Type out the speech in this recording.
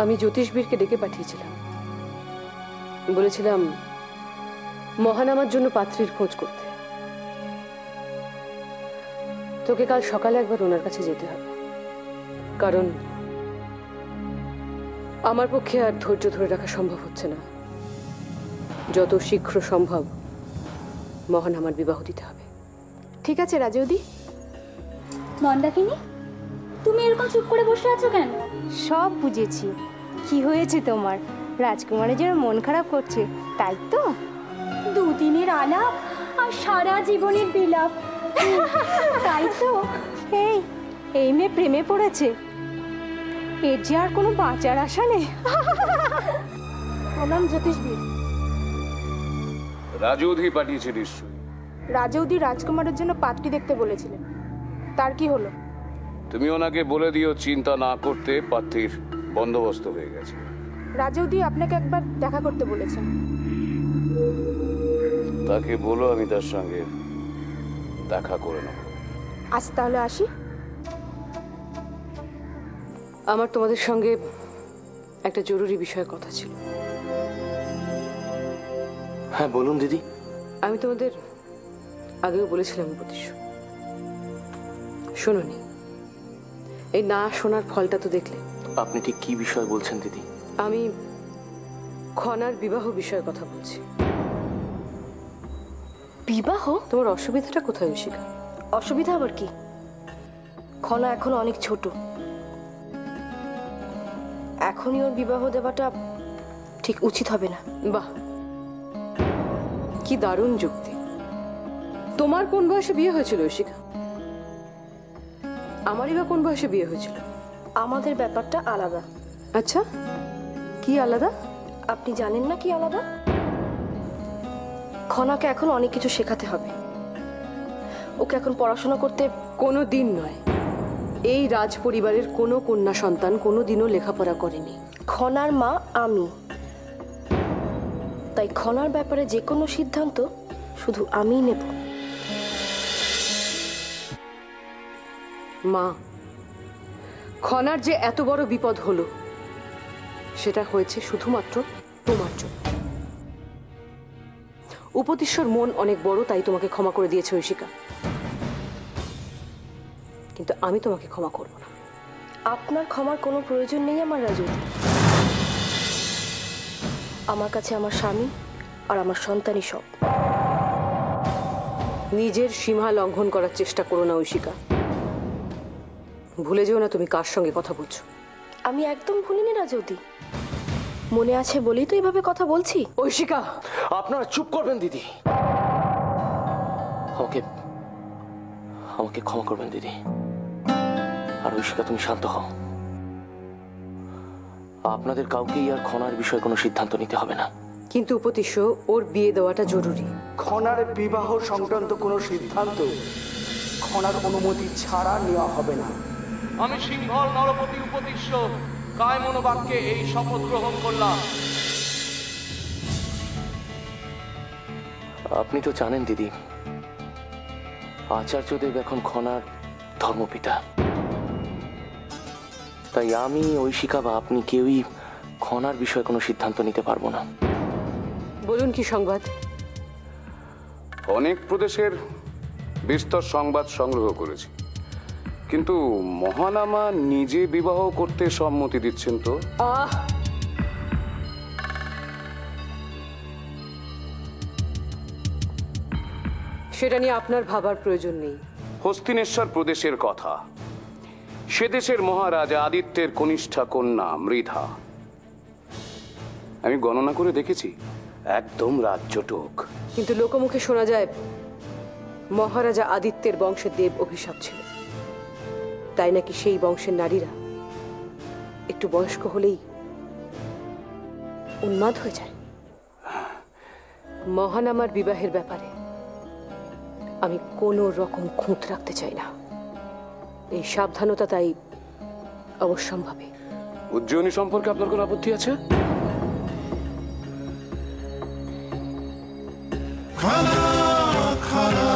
আমি জ্যোতিষবীরকে ডেকে পাঠিয়েছিলাম, বলেছিলাম মহানামার জন্য পাত্রীর খোঁজ করতে। তোকে কাল সকালে একবার ওনার কাছে যেতে হবে, কারণ আমার পক্ষে আর ধৈর্য ধরে রাখা সম্ভব হচ্ছে না। যত শীঘ্র সম্ভব মহানামার বিবাহ দিতে হবে। ঠিক আছে রাজৌদি। মন্দাকিনী, তুমি এরকম চুপ করে বসে আছো কেন? সব বুঝেছি। কি হয়েছে তোমার? রাজকুমারের যেন মন খারাপ করছে, তাই তো? দুদিনের আলাপ আর সারা জীবনের বিলাপ, তাই তো? এই এই মেয়ে প্রেমে পড়েছে, এর যে আর কোনো বাঁচার আশা নেই। প্রণাম জ্যোতিষবীর। রাজৌধি পাঠিয়েছে নিশ্চয়ই। রাজৌদি রাজকুমারের জন্য পাত্রী দেখতে বলেছিলেন, তার কি হলো? তুমি ওনাকে বলে দিও চিন্তা না করতে, পাত্রীর বন্দোবস্ত হয়ে গেছে। রাজৌদি আপনাকে একবার দেখা করতে বলেছেন। তাকে বলো আমি তার সঙ্গে দেখা করে নেব। আজ তাহলে আসি। আমার তোমাদের সঙ্গে একটা জরুরি বিষয়ে কথা ছিল। হ্যাঁ বলুন দিদি। আমি তোমাদের আগেও বলেছিলাম উপদেশ, শোনোনি। এই না শোনার ফলটা তো দেখলে। আপনি ঠিক কি বিষয় বলছেন দিদি? আমি খনার বিবাহ বিষয়ে কথা বলছি। বিবাহ? তোমার অসুবিধাটা কোথায় ঋষিকা? অসুবিধা আবার কি? খনা এখন অনেক ছোট, এখনই ওর বিবাহ দেওয়াটা ঠিক উচিত হবে না। বাহ, কি দারুণ যুক্তি। তোমার কোন বয়সে বিয়ে হয়েছিল ঋষিকা? আমারই বা কোন বয়সে বিয়ে হয়েছিল? আমাদের ব্যাপারটা আলাদা। আচ্ছা, কি আলাদা? আপনি জানেন না কি আলাদা? খনাকে এখন অনেক কিছু শেখাতে হবে। ওকে এখন পড়াশোনা করতে কোনো দিন নয়, এই রাজ পরিবারের কোনো কন্যা সন্তান কোনো দিনও লেখাপড়া করেনি। খনার মা আমি, তাই খনার ব্যাপারে যে কোনো সিদ্ধান্ত শুধু আমিই নেব। মা, খনার যে এত বড় বিপদ হলো সেটা হয়েছে শুধুমাত্র তোমার জন্য। উপতিশ্বর মন অনেক বড়, তাই তোমাকে ক্ষমা করে দিয়েছে ঐশিকা, কিন্তু আমি তোমাকে ক্ষমা করব না। আপনার ক্ষমার কোনো প্রয়োজন নেই আমার রাজুদি। আমার কাছে আমার স্বামী আর আমার সন্তানই সব। নিজের সীমা লঙ্ঘন করার চেষ্টা করো না ঐশিকা। ভুলে যেও না তুমি কার সঙ্গে কথা বলছো। আমি একদম ভুলিনি রাজৌদি, মনে আছে বলেই তো এইভাবে কথা বলছি। ঐশিকা, আপনারা চুপ করবেন দিদি। আমাকে আমাকে ক্ষমা করবেন দিদি। আর ঐশিকা তুমি শান্ত হও। আপনাদের কাউকেই আর খনার বিষয়ে কোনো সিদ্ধান্ত নিতে হবে না। কিন্তু উপতিষ্য, ওর বিয়ে দেওয়াটা জরুরি। খনার বিবাহ সংক্রান্ত কোনো সিদ্ধান্ত খনার অনুমতি ছাড়া নেওয়া হবে না। আমি সিংহল নরপতি উপতিষ্য কায়মনোবাক্যে এই শপথ গ্রহণ করলাম। আপনি তো জানেন দিদি, আচার্যদেব এখন খনার ধর্মপিতা। তাই আমি, ঐশিকা বা আপনি কেউই খনার বিষয়ে কোনো সিদ্ধান্ত নিতে পারবো না। বলুন কি সংবাদ? অনেক প্রদেশের বিস্তর সংবাদ সংগ্রহ করেছি, কিন্তু মহানামা নিজে বিবাহ করতে সম্মতি দিচ্ছেন তো? সেটা নিয়ে আপনার ভাবার প্রয়োজন নেই। হস্তিনেশ্বর প্রদেশের কথা, সে দেশের মহারাজা আদিত্যের কনিষ্ঠা কন্যা মৃধা। আমি গণনা করে দেখেছি, একদম রাজ্যটুক। কিন্তু লোকমুখে শোনা যায় মহারাজা আদিত্যের বংশের দেব অভিশাপ ছিল, তাই নাকি সেই বংশের নারীরা একটু বয়স্ক হলেই উন্মাদ হয়ে যায়। মহানামার বিবাহের ব্যাপারে আমি কোনো রকম খুঁত রাখতে চাই না। এই সাবধানতা তাই অবশ্যম্ভাবী। উজ্জয়িনী সম্পর্কে আপনার কোনো আপত্তি আছে? খানা খানা